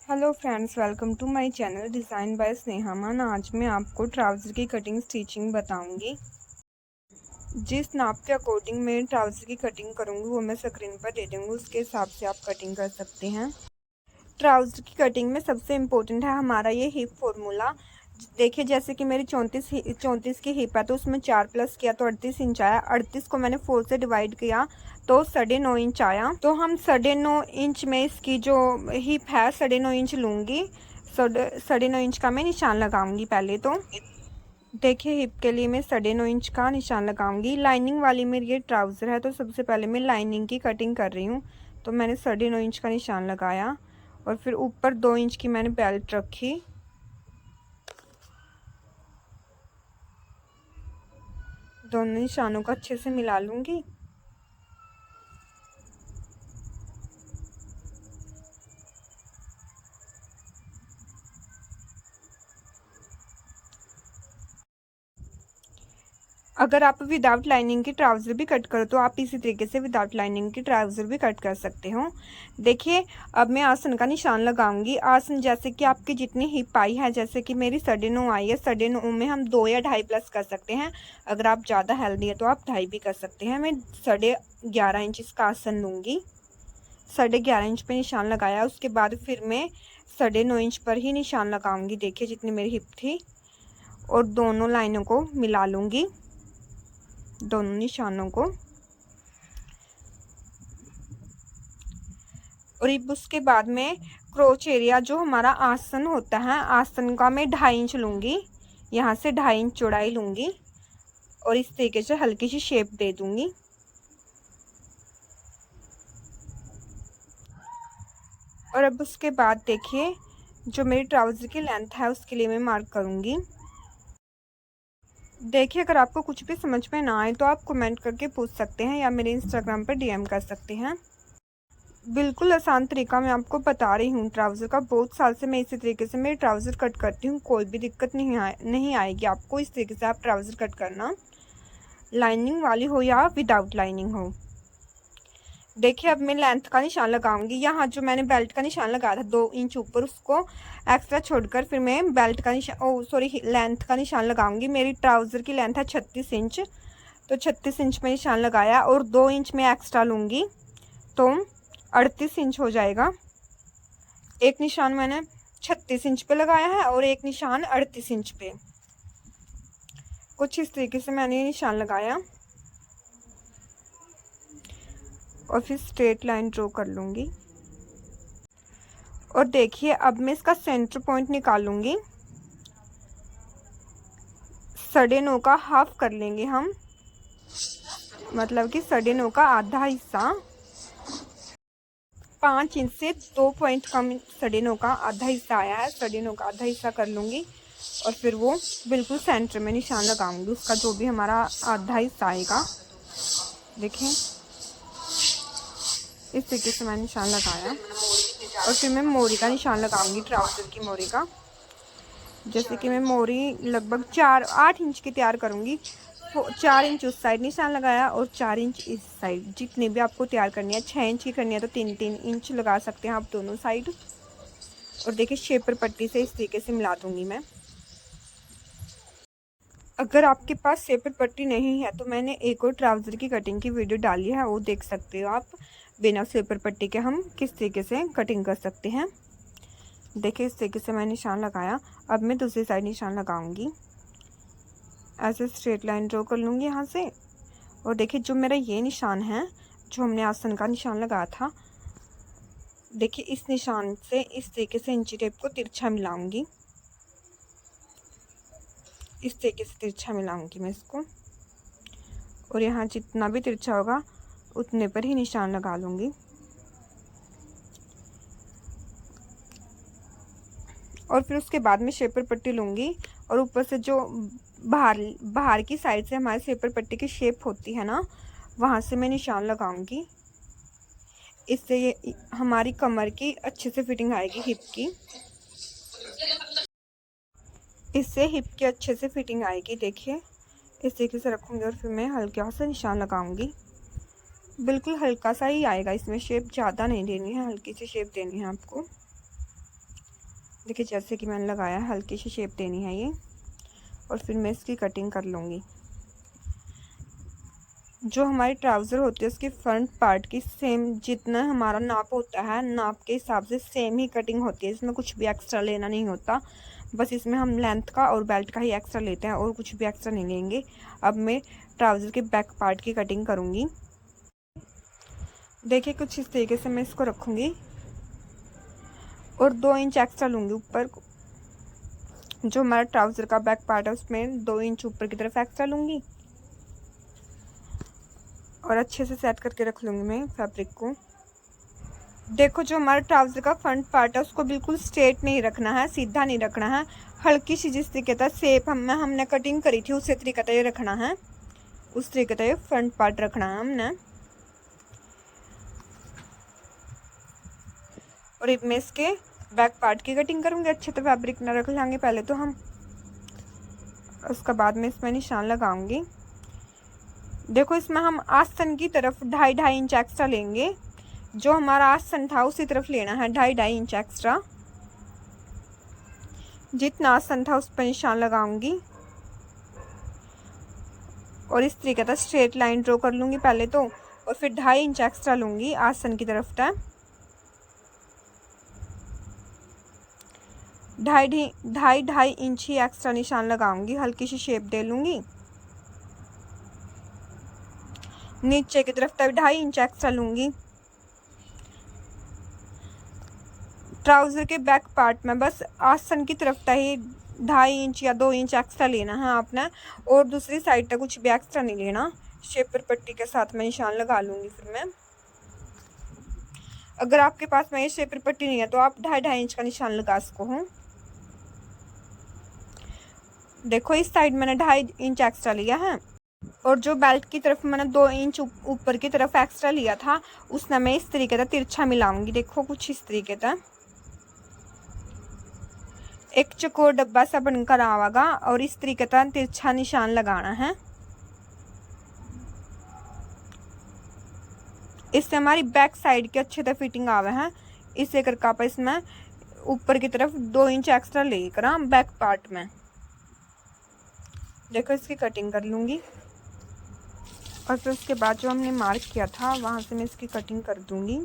Hello friends, welcome to my channel design by Sneha Maan. आज मैं आपको ट्राउज़र की कटिंग स्टिचिंग बताऊंगी। जिस नाप के अकॉर्डिंग मैं ट्राउज़र की कटिंग करूंगी वो मैं स्क्रीन पर दे दूंगी, उसके हिसाब से आप कटिंग कर सकते हैं। ट्राउज़र की कटिंग में सबसे इम्पोर्टेंट है हमारा ये हिप फॉर्मूला। देखिए, जैसे कि मेरी 34 की हिप है तो उसमें 4 प्लस किया तो 38 इंच आया। 38 को मैंने 4 से डिवाइड किया तो 9.5 इंच आया। तो हम 9.5 इंच में इसकी जो हिप है 9.5 इंच लूँगी। 9.5 इंच का मैं निशान लगाऊंगी। पहले तो देखिए, हिप के लिए मैं 9.5 इंच का निशान लगाऊंगी। लाइनिंग वाली मेरी ये ट्राउज़र है तो सबसे पहले मैं लाइनिंग की कटिंग कर रही हूँ। तो मैंने 9.5 इंच का निशान लगाया और फिर ऊपर 2 इंच की मैंने बेल्ट रखी। दोनों निशानों को अच्छे से मिला लूँगी। अगर आप विदाउट लाइनिंग की ट्राउज़र भी कट करो तो आप इसी तरीके से विदाउट लाइनिंग की ट्राउज़र भी कट कर सकते हो। देखिए, अब मैं आसन का निशान लगाऊंगी। आसन जैसे कि आपकी जितनी हिप आई है, जैसे कि मेरी 9.5 आई है, 9.5 में हम 2 या 2.5 प्लस कर सकते हैं। अगर आप ज़्यादा हेल्दी है तो आप 2.5 भी कर सकते हैं। मैं 11.5 इंच इसका आसन लूँगी। 11.5 इंच पे निशान लगाया, उसके बाद फिर मैं 9.5 इंच पर ही निशान लगाऊंगी। देखिए, जितनी मेरी हिप थी, और दोनों लाइनों को मिला लूँगी, दोनों निशानों को। और उसके बाद में क्रोच एरिया जो हमारा आसन होता है, आसन का मैं 2.5 इंच लूँगी। यहाँ से 2.5 इंच चौड़ाई लूँगी और इस तरीके से हल्की सी शेप दे दूँगी। और अब उसके बाद देखिए, जो मेरी ट्राउज़र की लेंथ है उसके लिए मैं मार्क करूँगी। देखिए, अगर आपको कुछ भी समझ में ना आए तो आप कमेंट करके पूछ सकते हैं या मेरे इंस्टाग्राम पर डीएम कर सकते हैं। बिल्कुल आसान तरीका मैं आपको बता रही हूँ ट्राउज़र का। बहुत साल से मैं इसी तरीके से मैं ट्राउज़र कट करती हूँ, कोई भी दिक्कत नहीं आएगी आपको। इस तरीके से आप ट्राउज़र कट करना, लाइनिंग वाली हो या विदाउट लाइनिंग हो। देखिए, अब मैं लेंथ का निशान लगाऊंगी। यहाँ जो मैंने बेल्ट का निशान लगाया था 2 इंच ऊपर, उसको एक्स्ट्रा छोड़कर फिर मैं बेल्ट का लेंथ का निशान लगाऊंगी। मेरी ट्राउज़र की लेंथ है 36 इंच, तो 36 इंच में निशान लगाया और 2 इंच में एक्स्ट्रा लूँगी तो 38 इंच हो जाएगा। एक निशान मैंने 36 इंच पे लगाया है और एक निशान 38 इंच पे। कुछ इस तरीके से मैंने निशान लगाया और फिर स्ट्रेट लाइन ड्रॉ कर लूँगी। और देखिए, अब मैं इसका सेंटर पॉइंट निकालूंगी। 9.5 का हाफ कर लेंगे हम, मतलब कि 9.5 का आधा हिस्सा। 5 इंच से 2 पॉइंट कम 9.5 का आधा हिस्सा आया है। 9.5 का आधा हिस्सा कर लूँगी और फिर वो बिल्कुल सेंटर में निशान लगाऊंगी, उसका जो भी हमारा आधा हिस्सा आएगा। देखें, इस तरीके से मैंने निशान लगाया और फिर मैं मोरी का निशान लगाऊंगी, ट्राउज़र की मोरी का। जैसे कि मैं मोरी लगभग 8 इंच की तैयार करूँगी। 4 इंच उस साइड निशान लगाया और 4 इंच इस साइड। जितनी भी आपको तैयार करनी है, 6 इंच की करनी है तो 3-3 इंच लगा सकते हैं आप दोनों साइड। और देखिए, शेपर पट्टी से इस तरीके से मिला दूंगी मैं। अगर आपके पास शेपर पट्टी नहीं है तो मैंने एक और ट्राउज़र की कटिंग की वीडियो डाली है, वो देख सकते हो आप। बिना शेपर पट्टी के हम किस तरीके से कटिंग कर सकते हैं। देखिए, इस तरीके से मैं निशान लगाया। अब मैं दूसरी साइड निशान लगाऊंगी, ऐसे स्ट्रेट लाइन ड्रॉ कर लूँगी यहाँ से। और देखिए, जो मेरा ये निशान है, जो हमने आसन का निशान लगाया था, देखिए इस निशान से इस तरीके से इंची टेप को तिरछा मिलाऊंगी। इस तरीके से तिरछा मिलाऊंगी मैं इसको, और यहाँ जितना भी तिरछा होगा उतने पर ही निशान लगा लूँगी। और फिर उसके बाद में शेपर पट्टी लूँगी और ऊपर से जो बाहर की साइड से हमारे शेपर पट्टी की शेप होती है ना, वहाँ से मैं निशान लगाऊंगी। इससे ये हमारी कमर की अच्छे से फिटिंग आएगी, हिप की। इससे हिप की अच्छे से फिटिंग आएगी। देखिए, इस तरीके से रखूँगी और फिर मैं हल्का सा निशान लगाऊंगी। बिल्कुल हल्का सा ही आएगा, इसमें शेप ज़्यादा नहीं देनी है, हल्की सी शेप देनी है आपको। देखिए जैसे कि मैंने लगाया, हल्की सी शेप देनी है ये, और फिर मैं इसकी कटिंग कर लूँगी। जो हमारी ट्राउज़र होती है उसकी फ्रंट पार्ट की सेम जितना हमारा नाप होता है, नाप के हिसाब से सेम ही कटिंग होती है। इसमें कुछ भी एक्स्ट्रा लेना नहीं होता, बस इसमें हम लेंथ का और बेल्ट का ही एक्स्ट्रा लेते हैं और कुछ भी एक्स्ट्रा नहीं लेंगे। अब मैं ट्राउज़र के बैक पार्ट की कटिंग करूँगी। देखिए कुछ इस तरीके से मैं इसको रखूँगी और 2 इंच एक्स्ट्रा लूँगी ऊपर। जो हमारा ट्राउज़र का बैक पार्ट है उसमें 2 इंच ऊपर की तरफ एक्स्ट्रा लूँगी और अच्छे से सेट करके रख लूँगी मैं फैब्रिक को। देखो जो हमारा ट्राउज़र का फ्रंट पार्ट है उसको बिल्कुल स्ट्रेट नहीं रखना है, सीधा नहीं रखना है। हल्की सी जिस तरीके का शेप हमने कटिंग करी थी उसी तरीके का ये रखना है, उस तरीके का ये फ्रंट पार्ट रखना है हमने। और अब मैं इसके बैक पार्ट की कटिंग करूँगी। अच्छे तो फैब्रिक ना रख लेंगे पहले तो हम, उसके बाद में इसमें निशान लगाऊंगी। देखो इसमें हम आसन की तरफ 2.5 इंच एक्स्ट्रा लेंगे। जो हमारा आसन था उसी तरफ लेना है 2.5 इंच एक्स्ट्रा। जितना आसन था उस पर निशान लगाऊंगी और इस तरीके का स्ट्रेट लाइन ड्रॉ कर लूँगी पहले तो, और फिर 2.5 इंच एक्स्ट्रा लूँगी आसन की तरफ तक। 2.5 इंच ही एक्स्ट्रा निशान लगाऊंगी, हल्की सी शेप दे लूँगी। नीचे की तरफ तक 2.5 इंच एक्स्ट्रा लूँगी। ट्राउज़र के बैक पार्ट में बस आसन की तरफ तक ही 2.5 इंच या 2 इंच एक्स्ट्रा लेना है आपने, और दूसरी साइड तक कुछ भी एक्स्ट्रा नहीं लेना। शेपर पट्टी के साथ मैं निशान लगा लूँगी। फिर मैं, अगर आपके पास में ये शेपर पट्टी नहीं है तो आप 2.5 इंच का निशान लगा सको हो। देखो इस साइड मैंने 2.5 इंच एक्स्ट्रा लिया है, और जो बेल्ट की तरफ मैंने 2 इंच ऊपर की तरफ एक्स्ट्रा लिया था उसने मैं इस तरीके का तिरछा मिलाऊंगी। देखो कुछ इस तरीके का एक चौकोर डब्बा सा बनकर आएगा और इस तरीके का तिरछा निशान लगाना है। इससे हमारी बैक साइड की अच्छे से फिटिंग आवे है। इसे करके आप इसमें ऊपर की तरफ 2 इंच एक्स्ट्रा लेकर बैक पार्ट में। देखो इसकी कटिंग कर लूँगी और फिर उसके बाद जो हमने मार्क किया था वहाँ से मैं इसकी कटिंग कर दूँगी।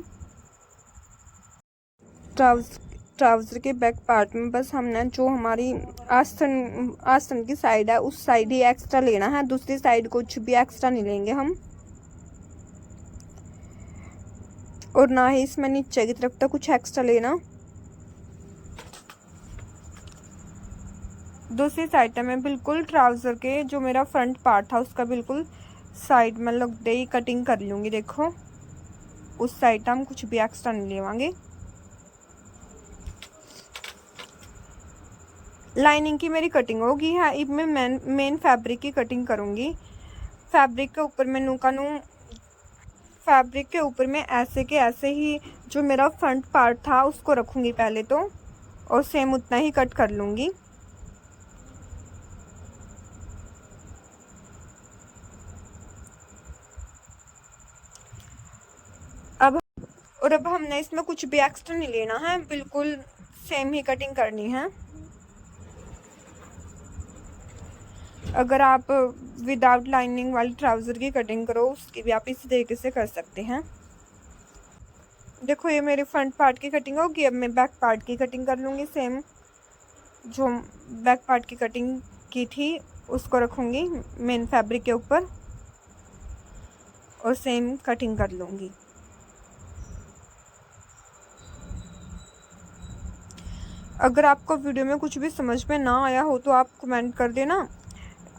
ट्राउज़र के बैक पार्ट में बस हमने जो हमारी आसन की साइड है उस साइड ही एक्स्ट्रा लेना है, दूसरी साइड कुछ भी एक्स्ट्रा नहीं लेंगे हम, और ना ही इसमें नीचे की तरफ तक कुछ एक्स्ट्रा लेना। दूसरी साइड में मैं बिल्कुल ट्राउज़र के जो मेरा फ्रंट पार्ट था उसका बिल्कुल साइड में लगते ही कटिंग कर लूँगी। देखो उस साइड हम कुछ भी एक्स्ट्रा नहीं लेवांगे। लाइनिंग की मेरी कटिंग होगी है। अब मैं मेन फैब्रिक की कटिंग करूँगी। फैब्रिक के ऊपर मैं फैब्रिक के ऊपर मैं ऐसे के ऐसे ही जो मेरा फ्रंट पार्ट था उसको रखूँगी पहले तो, और सेम उतना ही कट कर लूँगी। अब हमने इसमें कुछ भी एक्स्ट्रा नहीं लेना है, बिल्कुल सेम ही कटिंग करनी है। अगर आप विदाउट लाइनिंग वाली ट्राउज़र की कटिंग करो उसकी भी आप इसी तरीके से कर सकते हैं। देखो ये मेरी फ्रंट पार्ट की कटिंग होगी। अब मैं बैक पार्ट की कटिंग कर लूँगी। सेम जो बैक पार्ट की कटिंग की थी उसको रखूँगी मेन फैब्रिक के ऊपर और सेम कटिंग कर लूँगी। अगर आपको वीडियो में कुछ भी समझ में ना आया हो तो आप कमेंट कर देना।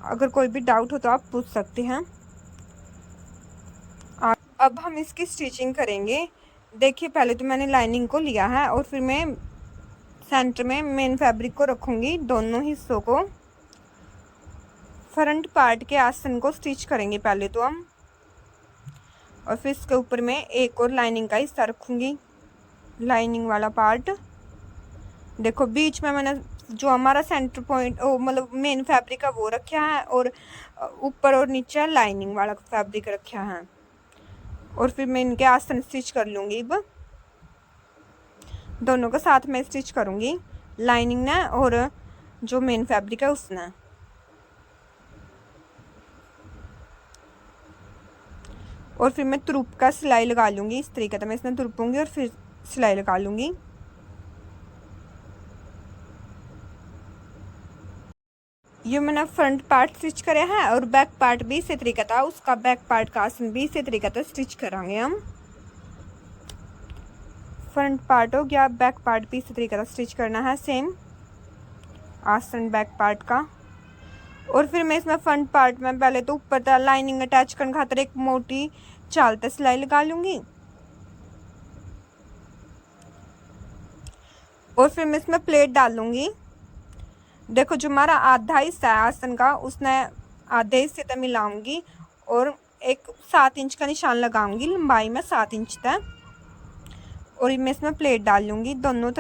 अगर कोई भी डाउट हो तो आप पूछ सकते हैं। अब हम इसकी स्टिचिंग करेंगे। देखिए पहले तो मैंने लाइनिंग को लिया है और फिर मैं सेंटर में मेन फैब्रिक को रखूँगी, दोनों हिस्सों को। फ्रंट पार्ट के आसन को स्टिच करेंगे पहले तो हम, और फिर इसके ऊपर मैं एक और लाइनिंग का हिस्सा रखूँगी, लाइनिंग वाला पार्ट। देखो बीच में मैंने जो हमारा सेंटर पॉइंट मतलब मेन फैब्रिक है वो रखा है, और ऊपर और नीचे लाइनिंग वाला फैब्रिक रखा है, और फिर मैं इनके आसन स्टिच कर लूँगी। अब दोनों को साथ में स्टिच करूँगी। लाइनिंग ने और जो मेन फैब्रिक है उसने। और फिर मैं तुरुप का सिलाई लगा लूँगी। इस तरीके से मैं इसमें तुरुपूँगी और फिर सिलाई लगा लूँगी। ये मैंने फ्रंट पार्ट स्टिच करे हैं और बैक पार्ट भी इसी तरीके था, उसका बैक पार्ट का आसन भी इसी तरीके से स्टिच करांगे हम। फ्रंट पार्ट हो गया, बैक पार्ट भी इसी तरीके से स्टिच करना है सेम आसन बैक पार्ट का। और फिर मैं इसमें फ्रंट पार्ट में पहले तो ऊपर तक लाइनिंग अटैच करने खातर एक मोटी चालता सिलाई लगा लूँगी। और फिर मैं इसमें प्लेट डाल लूँगी। देखो जो हमारा आधा हिस्सा है आसन का, उसने आधे हिस्से तक मिलाऊंगी और एक 7 इंच का निशान लगाऊंगी लंबाई में 7 इंच तक। और मैं इसमें प्लेट डाल लूँगी दोनों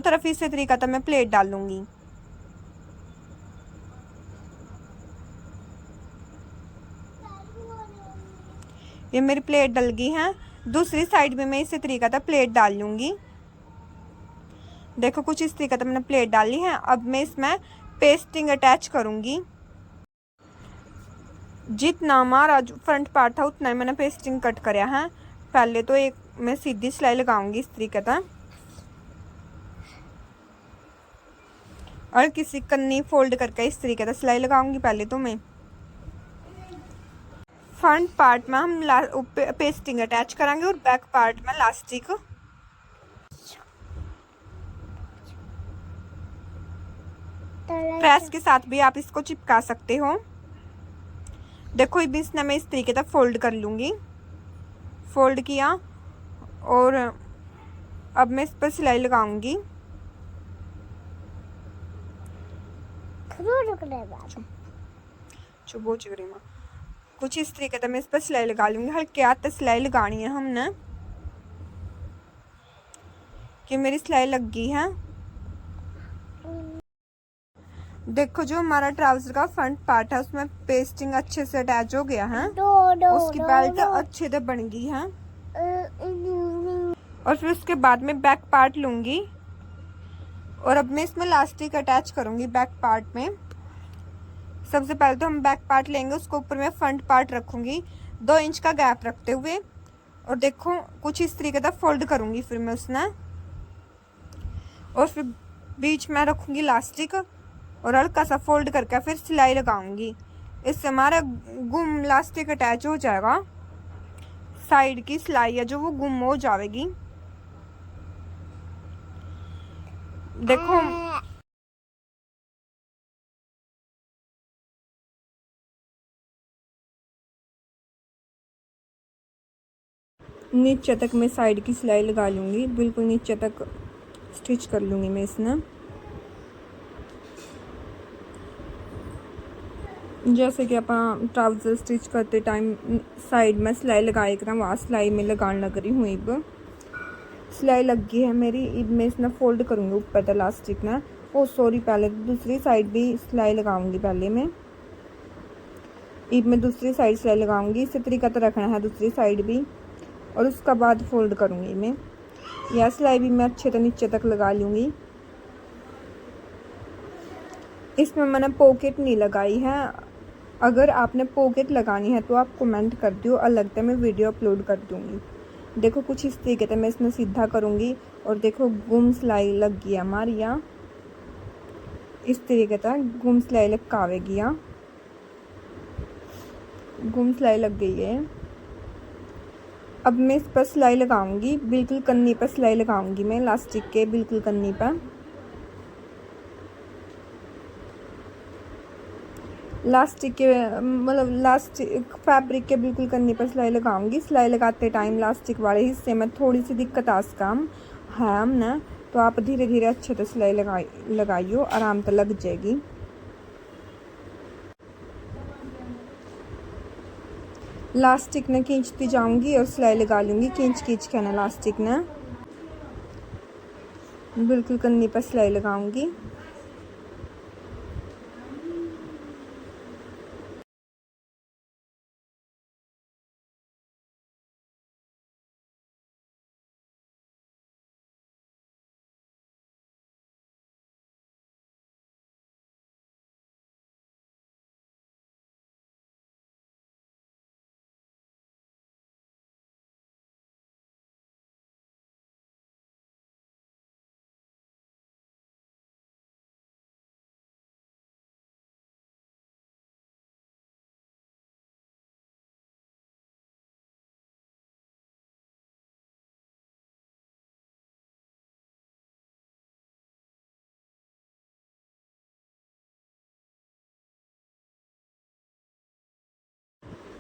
तरफ इसी तरीका से मैं प्लेट डाल लूँगी। ये मेरी प्लेट डल गई है। दूसरी साइड में मैं इसी तरीका से प्लेट डाल लूँगी। देखो कुछ इस तरीके से मैंने प्लेट डाली है। अब मैं इसमें पेस्टिंग अटैच करूँगी। जितना हमारा फ्रंट पार्ट था उतना ही मैंने पेस्टिंग कट कराया है। पहले तो एक मैं सीधी सिलाई लगाऊंगी इस तरीके से और किसी कन्नी फोल्ड करके इस तरीके से सिलाई लगाऊंगी। पहले तो मैं फ्रंट पार्ट में हम पेस्टिंग अटैच करेंगे और बैक पार्ट में लास्टिक प्रेस के साथ भी आप इसको चिपका सकते हो। देखो ये बीच में मैं इस तरीके से फोल्ड कर लूँगी। फोल्ड किया और अब मैं इस पर सिलाई लगाऊंगी। कुछ इस तरीके से मैं इस पर सिलाई लगा लूँगी। हल्के हाथ सिलाई लगानी है हमने कि मेरी सिलाई लग गई है। देखो जो हमारा ट्राउजर का फ्रंट पार्ट है उसमें पेस्टिंग अच्छे से अटैच हो गया है। उसकी बेल्ट अच्छे से बन गई है। और फिर उसके बाद में बैक पार्ट लूँगी और अब मैं इसमें इलास्टिक अटैच करूँगी बैक पार्ट में। सबसे पहले तो हम बैक पार्ट लेंगे, उसको ऊपर मैं फ्रंट पार्ट रखूँगी 2 इंच का गैप रखते हुए। और देखो कुछ इस तरीके से फोल्ड करूँगी फिर मैं उसने। और फिर बीच में रखूँगी इलास्टिक और हल्का सा फोल्ड करके फिर सिलाई लगाऊंगी। इससे हमारा गुम इलास्टिक अटैच हो जाएगा। साइड की सिलाई है जो वो गुम हो जाएगी। देखो नीचे तक मैं साइड की सिलाई लगा लूँगी, बिल्कुल नीचे तक स्टिच कर लूँगी मैं इसमें। जैसे कि आप ट्राउज़र स्टिच करते टाइम साइड में सिलाई लगाए कर वहाँ सिलाई में लगाने लग रही हूँ। अब सिलाई लग गई है मेरी। अब मैं इसमें फोल्ड करूँगी ऊपर तक इलास्टिक ना। ओ सॉरी, पहले दूसरी साइड भी सिलाई लगाऊंगी। पहले मैं दूसरी साइड सिलाई लगाऊंगी। इसी तरीका तो रखना है दूसरी साइड भी और उसका बाद फोल्ड करूँगी मैं। यह सिलाई भी मैं अच्छे से नीचे तक लगा लूँगी। इसमें मैंने पॉकेट नहीं लगाई है। अगर आपने पॉकेट लगानी है तो आप कमेंट कर दो, अलग से मैं वीडियो अपलोड कर दूँगी। देखो कुछ इस तरीके से मैं इसमें सीधा करूँगी और देखो गुम सिलाई लग गई हमारी। यहाँ इस तरीके से गुम सिलाई लगावेगी। यहाँ गुम सिलाई लग गई है। अब मैं इस पर सिलाई लगाऊंगी, बिल्कुल कन्नी पर सिलाई लगाऊंगी मैं इलास्टिक के बिल्कुल कन्नी पर। इलास्टिक के मतलब इलास्टिक फैब्रिक के बिल्कुल कन्नी पर सिलाई लगाऊंगी। सिलाई लगाते टाइम इलास्टिक वाले हिस्से में थोड़ी सी दिक्कत काम है हमने, तो आप धीरे धीरे अच्छे से सिलाई लगाइयो, आराम से लग जाएगी। इलास्टिक ने खींचती जाऊंगी और सिलाई लगा लूँगी खींच के ना इलास्टिक ने बिल्कुल कन्नी पर सिलाई लगाऊंगी।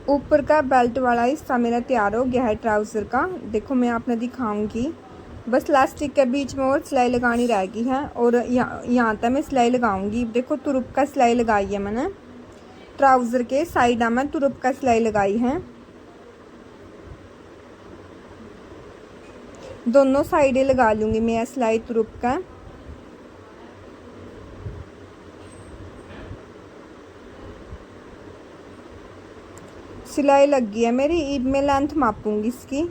ऊपर का बेल्ट वाला हिस्सा मेरा तैयार हो गया है ट्राउज़र का। देखो मैं आपने दिखाऊंगी, बस लास्टिक के बीच में और सिलाई लगानी रहेगी है और यहाँ तक मैं सिलाई लगाऊंगी। देखो तुरुप का सिलाई लगाई है मैंने, ट्राउज़र के साइड में तुरुप का सिलाई लगाई है। दोनों साइडें लगा लूँगी मैं सिलाई तुरुप का। सिलाई लग गई है मेरी। ईद में लेंथ मापूंगी इसकी,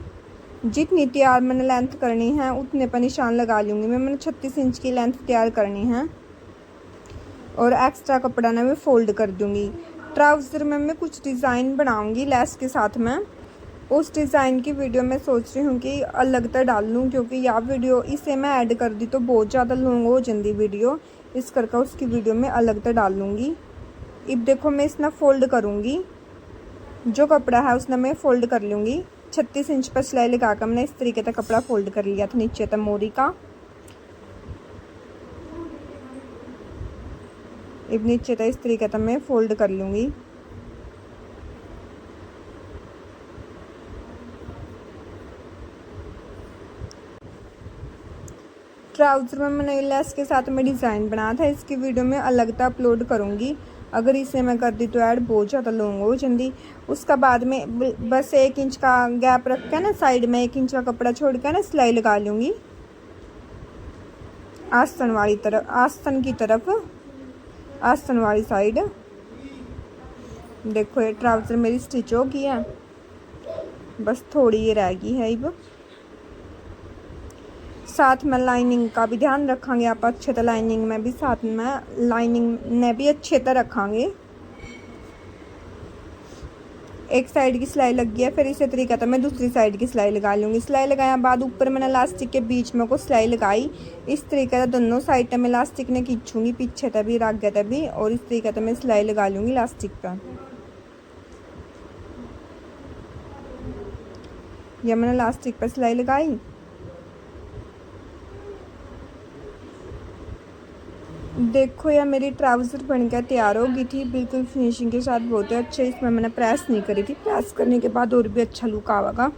जितनी तैयार मैंने लेंथ करनी है उतने पर निशान लगा लूँगी मैंने 36 इंच की लेंथ तैयार करनी है और एक्स्ट्रा कपड़ा ना मैं फोल्ड कर दूँगी। ट्राउज़र में मैं कुछ डिज़ाइन बनाऊँगी लेस के साथ में। उस डिज़ाइन की वीडियो मैं सोच रही हूँ कि अलग तो डाल लूँ, क्योंकि यह वीडियो इसे मैं ऐड कर दी तो बहुत ज़्यादा लॉन्ग हो जाती वीडियो, इस करके उसकी वीडियो में अलग तो डाल लूँगी। अब देखो मैं इसना फोल्ड करूँगी, जो कपड़ा है उसने मैं फोल्ड कर लूँगी। 36 इंच पर सिलाई लगा कर मैंने इस तरीके का कपड़ा फोल्ड कर लिया था नीचे तक मोरी का। अब नीचे तक इस तरीके का मैं फोल्ड कर लूँगी। ट्राउज़र में मैंने लेस के साथ में डिज़ाइन बनाया था, इसकी वीडियो में अलग तो अपलोड करूँगी। अगर इसे मैं कर दी तो ऐड बहुत ज़्यादा लॉन्ग हो जाती। उसका बाद में बस 1 इंच का गैप रख के ना साइड में 1 इंच का कपड़ा छोड़ कर ना सिलाई लगा लूँगी आस्तीन वाली तरफ, आस्तीन की तरफ, आस्तीन वाली साइड। देखो ये ट्राउज़र मेरी स्टिच हो गई है, बस थोड़ी ये रह गई है। अब साथ में लाइनिंग का भी ध्यान रखेंगे आप अच्छे तो, लाइनिंग में भी साथ में लाइनिंग ने भी अच्छे तो रखेंगे। एक साइड की सिलाई लग गई है, फिर इसी तरीके से मैं दूसरी साइड की सिलाई लगा लूँगी। सिलाई लगाया बाद ऊपर मैंने लास्टिक के बीच में को सिलाई लगाई। इस तरीके से दोनों साइड में लास्टिक ने खींचूँगी, पीछे तक भी आगे तक भी, और इस तरीके से मैं सिलाई लगा लूँगी लास्टिक पर। यह मैंने लास्टिक पर सिलाई लगाई। देखो यार मेरी ट्राउज़र बनकर तैयार हो गई थी, बिल्कुल फिनिशिंग के साथ, बहुत अच्छे। इसमें मैंने प्रेस नहीं करी थी, प्रेस करने के बाद और भी अच्छा लुक आएगा।